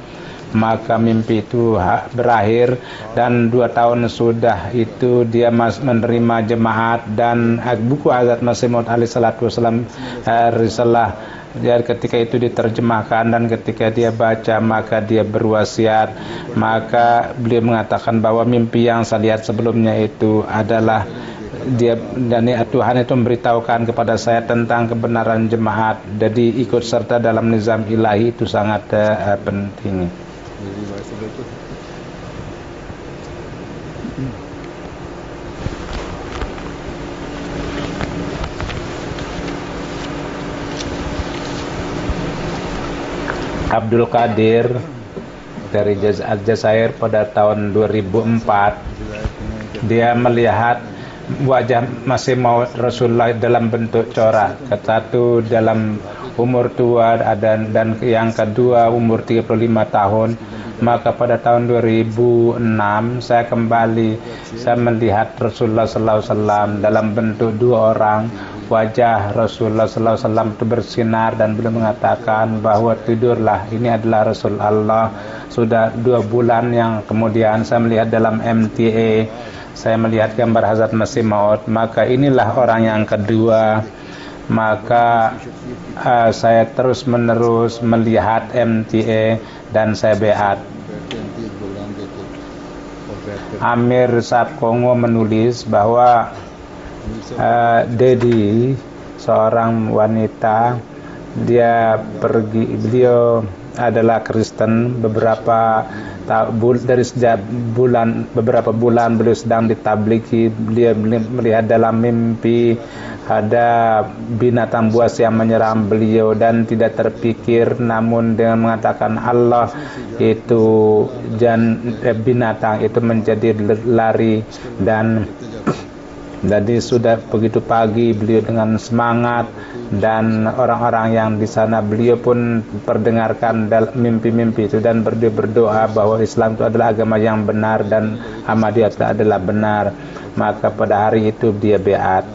Maka mimpi itu berakhir, dan 2 tahun sudah itu dia menerima jemaat, dan buku Hazrat Masih Maud alaihi salatu wasallam Risalah Dan ketika itu diterjemahkan dan ketika dia baca maka dia berwasiat, maka beliau mengatakan bahwa mimpi yang saya lihat sebelumnya itu adalah dia, dan Tuhan itu memberitahukan kepada saya tentang kebenaran jemaat. Jadi ikut serta dalam nizam ilahi itu sangat penting. Abdul Qadir dari Aljazair pada tahun 2004, dia melihat wajah Masih Maud Rasulullah dalam bentuk corak. Satu dalam umur tua dan yang kedua umur 35 tahun. Maka pada tahun 2006 saya kembali, saya melihat Rasulullah SAW dalam bentuk dua orang. Wajah Rasulullah SAW itu bersinar dan beliau mengatakan bahwa tidurlah, ini adalah Rasul Allah. Sudah 2 bulan yang kemudian saya melihat dalam MTA, saya melihat gambar Hazrat Masih Maud. Maka inilah orang yang kedua. Maka saya terus menerus melihat MTA dan saya beat. Amir Sab Kongo menulis bahwa Dedi, seorang wanita, beliau adalah Kristen. Beberapa bulan beliau sedang ditabliki. Beliau melihat dalam mimpi ada binatang buas yang menyerang beliau dan tidak terpikir, namun dengan mengatakan Allah itu, binatang itu menjadi lari. Dan jadi sudah begitu pagi beliau dengan semangat, dan orang-orang yang di sana beliau pun perdengarkan mimpi-mimpi itu dan berdoa bahwa Islam itu adalah agama yang benar dan Ahmadiyah itu adalah benar. Maka pada hari itu dia beat,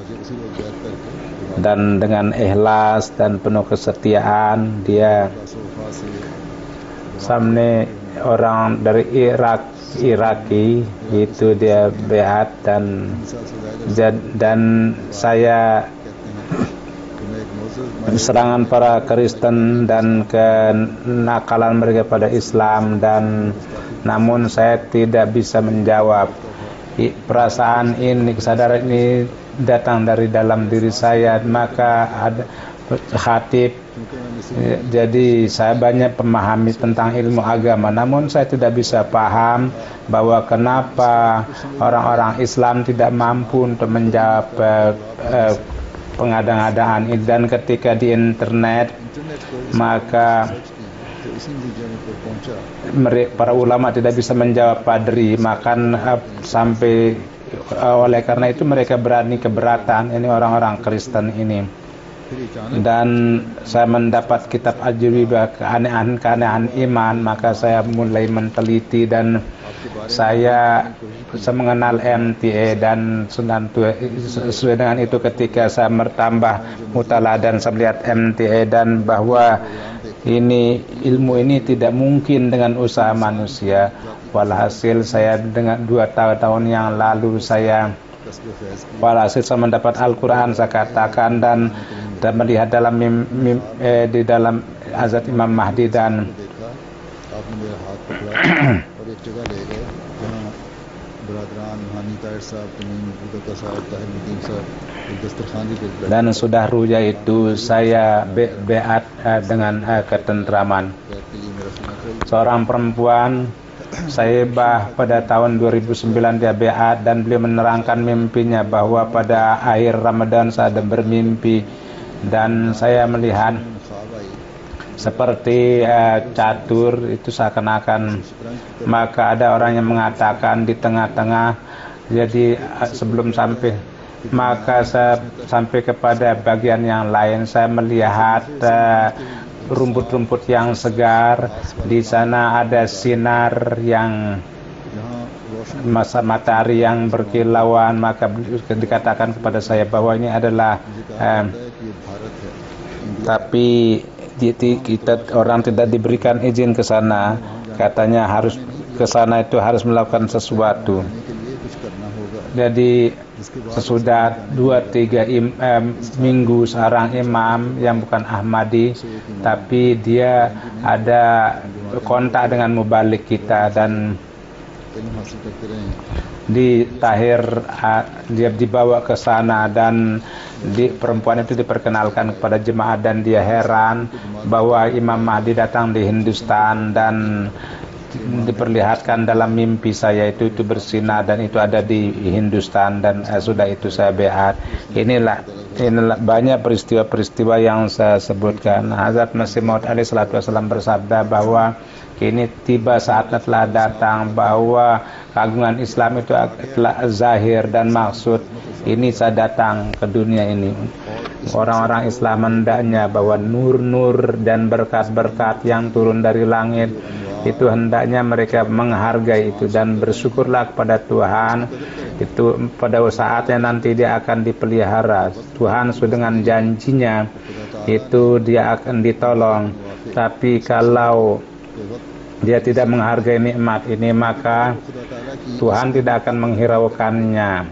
dan dengan ikhlas dan penuh kesetiaan dia samne orang dari Iraki itu dia beat. Dan saya serangan para Kristen dan kenakalan mereka pada Islam, dan namun saya tidak bisa menjawab. Perasaan ini, kesadaran ini datang dari dalam diri saya. Maka ada khatib, jadi saya banyak memahami tentang ilmu agama, namun saya tidak bisa paham bahwa kenapa orang-orang Islam tidak mampu untuk menjawab pengadaan-adaan ini. Dan ketika di internet, maka para ulama tidak bisa menjawab padri, makan sampai oleh karena itu mereka berani keberatan ini orang-orang Kristen ini. Dan saya mendapat kitab Al-Jubibah, keanehan iman, maka saya mulai meneliti dan saya mengenal MTA dan Sunan Tua. Sesuai dengan itu ketika saya bertambah mutala dan saya melihat MTA dan bahwa ini ilmu ini tidak mungkin dengan usaha manusia. Walhasil saya dengan 2 tahun yang lalu saya mendapat Al-Quran, saya katakan, dan melihat dalam di dalam Hazrat Imam Mahdi dan dan sudah ruja itu saya beat dengan ketentraman. Seorang perempuan Saibah pada tahun 2009 dia beat, dan beliau menerangkan mimpinya bahwa pada akhir Ramadan saya ada bermimpi dan saya melihat seperti catur itu seakan-akan. Maka ada orang yang mengatakan di tengah-tengah, jadi sebelum sampai, maka saya sampai kepada bagian yang lain, saya melihat rumput-rumput yang segar. Di sana ada sinar yang matahari yang berkilauan. Maka dikatakan kepada saya bahwa ini adalah tapi kita orang tidak diberikan izin ke sana. Katanya harus ke sana itu harus melakukan sesuatu. Jadi sesudah 2-3 minggu seorang imam yang bukan Ahmadi, tapi dia ada kontak dengan mubalik kita dan di tahir dia dibawa ke sana dan perempuan itu diperkenalkan kepada jemaat dan dia heran bahwa Imam Mahdi datang di Hindustan dan diperlihatkan dalam mimpi saya itu bersinar dan itu ada di Hindustan dan sudah itu saya beat. Inilah banyak peristiwa-peristiwa yang saya sebutkan. Hazrat Masih Maud alaihi salatu wasallam bersabda bahwa kini tiba saatnya telah datang bahwa keagungan Islam itu telah zahir dan maksud ini saya datang ke dunia ini. Orang-orang Islam hendaknya bahwa nur-nur dan berkat-berkat yang turun dari langit itu hendaknya mereka menghargai itu dan bersyukurlah kepada Tuhan. Itu pada saatnya nanti dia akan dipelihara. Tuhan dengan janjinya itu dia akan ditolong. Tapi kalau dia tidak menghargai nikmat ini, maka Tuhan tidak akan menghiraukannya.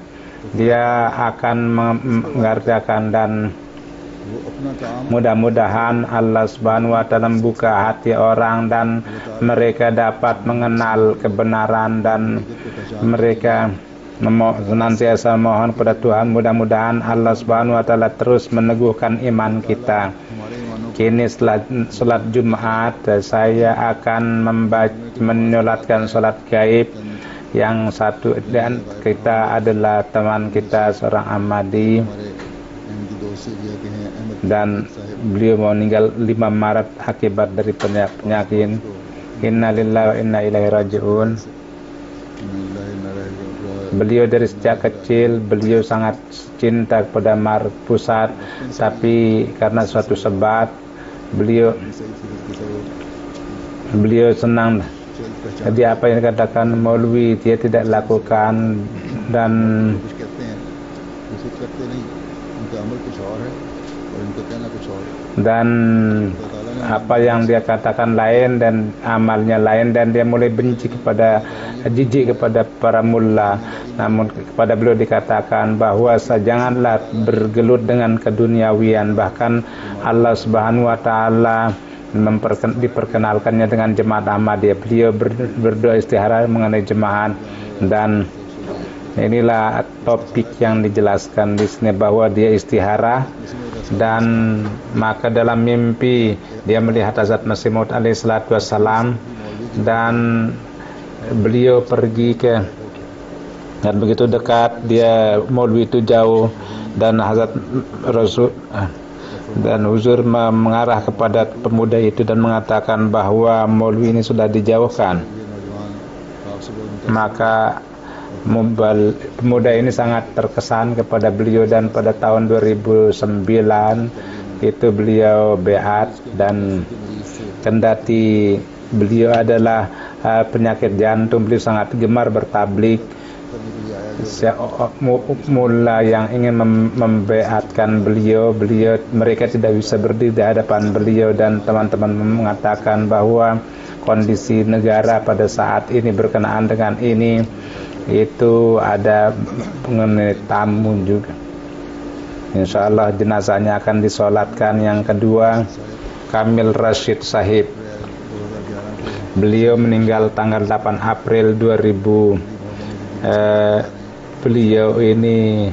Dia akan mengerjakan dan mudah-mudahan Allah Subhanahu wa taala membuka hati orang dan mereka dapat mengenal kebenaran dan mereka senantiasa mohon kepada Tuhan. Mudah-mudahan Allah Subhanahu wa taala terus meneguhkan iman kita. Kini setelah salat Jumat saya akan menyolatkan salat gaib yang satu dan kita adalah teman kita seorang Ahmadi dan beliau meninggal 5 Maret akibat dari penyakit. Innalillahi wa inna ilaihi raji'un. Beliau dari sejak kecil beliau sangat cinta kepada pusat, tapi karena suatu sebab beliau senang. Jadi apa yang dikatakan Maulwi dia tidak lakukan dan apa yang dia katakan lain dan amalnya lain dan dia mulai benci kepada jijik kepada para mullah. Namun kepada beliau dikatakan bahwa janganlah bergelut dengan keduniawian. Bahkan Allah Subhanahu wa taala diperkenalkannya dengan jemaat Ahmadiyah. Beliau berdoa istihara mengenai jemaat dan inilah topik yang dijelaskan di sini bahwa dia istihara dan maka dalam mimpi dia melihat Hazrat Masih Maud alaihi salatu wassalam dan beliau pergi dan begitu dekat dia Maulwi itu jauh dan Hazrat Rasul dan Huzur mengarah kepada pemuda itu dan mengatakan bahwa Maulwi ini sudah dijauhkan. Maka pemuda ini sangat terkesan kepada beliau dan pada tahun 2009 itu beliau beat dan kendati beliau adalah penyakit jantung, beliau sangat gemar bertablik. Mula yang ingin membeatkan beliau mereka tidak bisa berdiri di hadapan beliau dan teman-teman mengatakan bahwa kondisi negara pada saat ini berkenaan dengan ini itu ada mengenai tamu juga. Insya Allah jenazahnya akan disolatkan. Yang kedua Kamil Rashid Sahib, beliau meninggal tanggal 8 April 2000. Beliau ini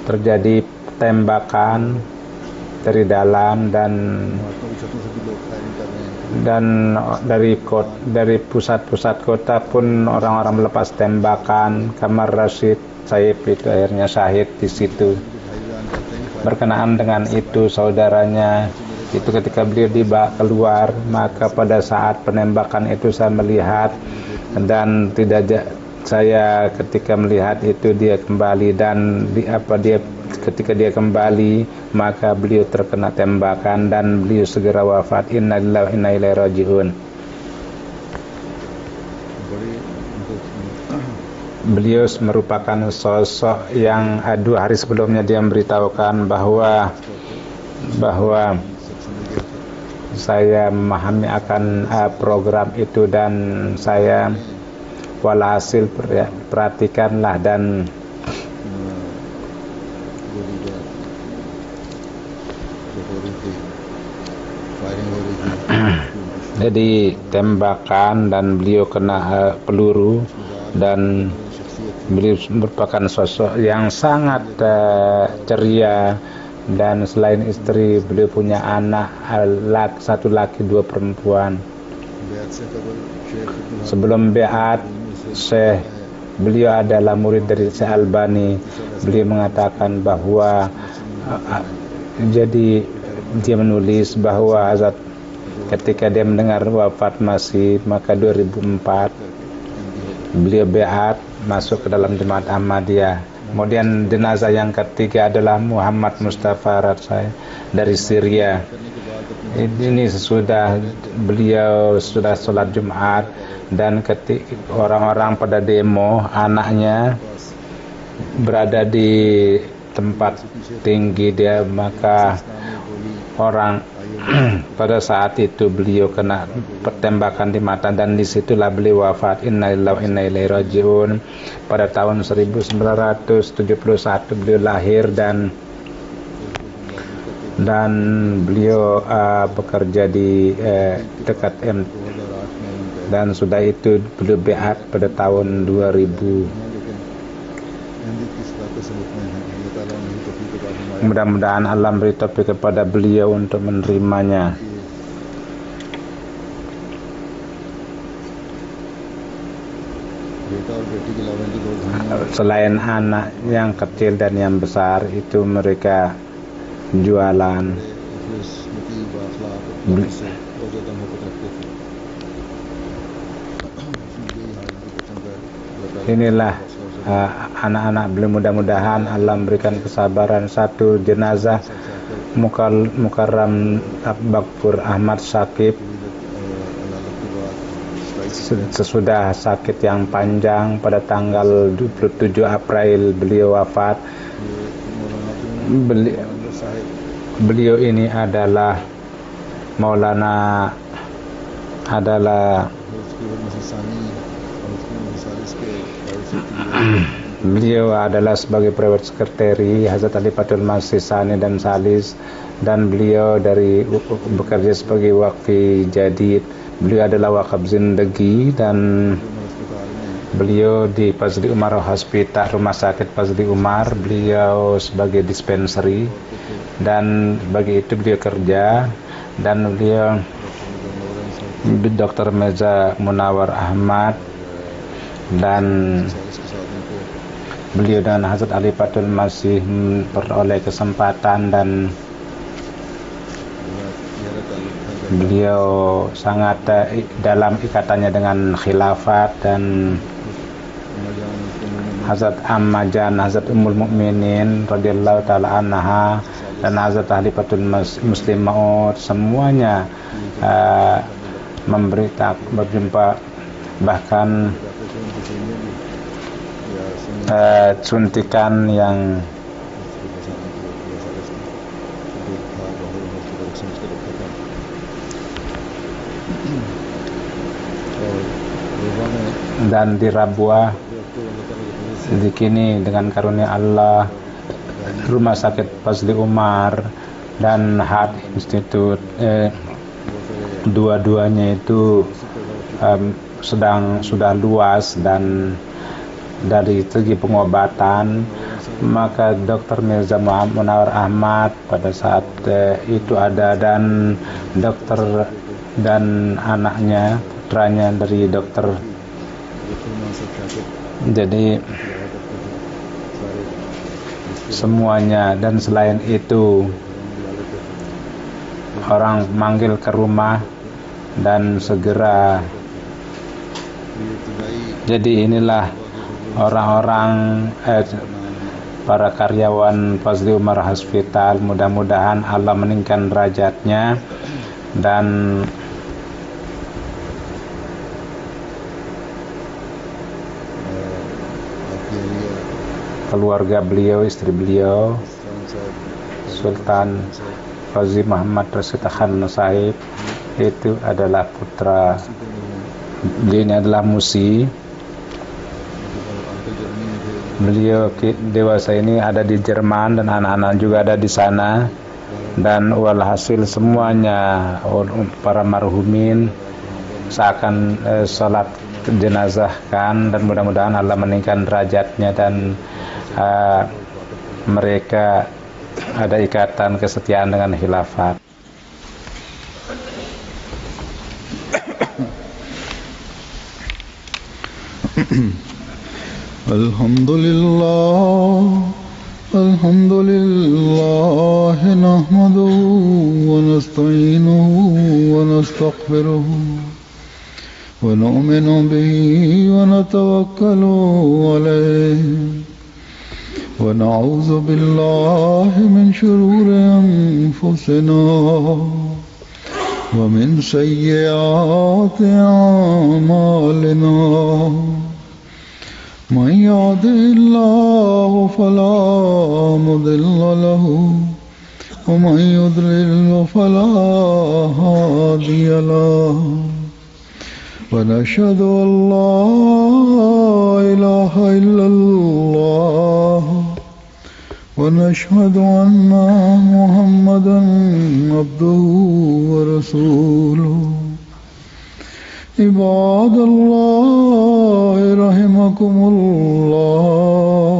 terjadi tembakan dari dalam dan dari pusat-pusat kota pun orang-orang melepas tembakan. Kamil Rashid Sahib itu akhirnya syahid di situ. Berkenaan dengan itu saudaranya itu ketika beliau dibawa keluar, maka pada saat penembakan itu saya melihat dan saya ketika melihat itu dia kembali dan ketika dia kembali maka beliau terkena tembakan dan beliau segera wafat. Innalillahi wa inna ilaihi raji'un. Beliau merupakan sosok yang 2 hari sebelumnya dia memberitahukan bahwa saya memahami akan program itu dan saya walhasil perhatikanlah dan गोली का जो हो रही थी, फायरिंग हो रही थी, jadi tembakan dan beliau kena peluru, dan beliau merupakan sosok yang sangat ceria, dan selain istri beliau punya anak satu laki dua perempuan. बैत से कबल Sheikh Sebelum beat, Syekh beliau adalah murid dari Syekh Albani. Beliau mengatakan bahwa jadi dia menulis bahwa Hazrat ketika dia mendengar wafat Masih, maka 2004 beliau beat masuk ke dalam Jemaat Ahmadiyah. Kemudian jenazah yang ketiga adalah Muhammad Mustafa Ratsai dari Syria. Ini sesudah beliau sudah sholat Jumat, dan ketika orang-orang pada demo, anaknya berada di tempat tinggi dia, maka orang pada saat itu beliau kena tembakan di mata, dan disitulah beliau wafat. Innalillahi wa inna ilaihi rajiun. Pada tahun 1971 beliau lahir, dan beliau bekerja di dekat dan sudah itu beliau beat pada tahun 2000. Mudah-mudahan Allah beri taufik kepada beliau untuk menerimanya. Selain anak yang kecil dan yang besar itu mereka jualan. Inilah anak-anak beliau, mudah-mudahan Allah memberikan kesabaran. Satu jenazah Mukarram Bakfur Ahmad Syakib, sesudah sakit yang panjang pada tanggal 27 April beliau wafat. Beliau ini adalah Maulana, beliau adalah sebagai private secretary Hazrat Khalifatul Masih Tsani dan Salis, dan beliau bekerja sebagai wakfi jadid. Beliau adalah wakaf zindagi, dan beliau di Fazli Umar Hospital, Rumah Sakit Fazli Umar, beliau sebagai dispensary, dan bagi itu beliau kerja. Dan beliau Dr. Mirza Munawar Ahmad, dan beliau dan Hazrat Khalifatul Masih memperoleh kesempatan, dan beliau sangat dalam ikatannya dengan khilafat, dan Hazrat Ammajan, Hazrat Ummul Mukminin radhiyallahu taala anha, dan Hazrat Khalifatul Muslim Maud, semuanya berjumpa, bahkan suntikan yang dan di Rabwa di kini dengan karunia Allah Rumah Sakit Fazli Umar dan Heart Institute, dua-duanya itu sudah luas, dan dari segi pengobatan, maka Dr. Mirza Munawar Ahmad pada saat itu ada, dan dokter dan anaknya, putranya dari dokter. Jadi semuanya, dan selain itu orang manggil ke rumah dan segera. Jadi inilah orang-orang para karyawan Fazli Umar Hospital. Mudah-mudahan Allah meningkatkan derajatnya, dan keluarga beliau, istri beliau Sultan Qazi Muhammad Rasid Khan Sahib, itu adalah putra beliau, ini adalah Musi Beliau dewasa ini ada di Jerman dan anak-anak juga ada di sana, dan walhasil semuanya para marhumin seakan salat jenazahkan, dan mudah-mudahan Allah meningkatkan derajatnya dan mereka ada ikatan kesetiaan dengan khilafat. Alhamdulillah nahmaduhu wa nasta'inuhu wa nastaghfiruhu wa nu'minu bihi wa natawakkalu alayhi wa na'udzu billahi min shururi anfusina wa min sayyiati a'malina. من يهده الله فلا مضل له ومن يضلل فلا هادي له ونشهد أن لا إله إلا الله ونشهد أن محمدا عبده ورسوله. عباد الله رحمكم الله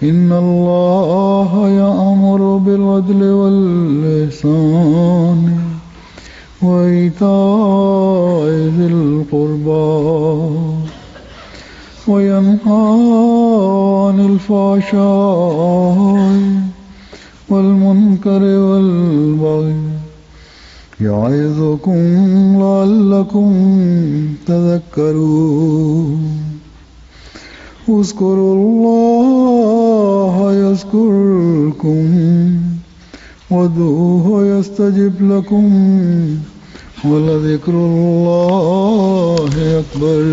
إن الله يأمر بالعدل والإحسان وإيتاء ذي القربى وينهى عن الفحشاء والمنكر والبغي يعظكم لعلكم تذكرون. اذكروا الله يذكركم وادعوه يستجب لكم ولذكر الله أكبر.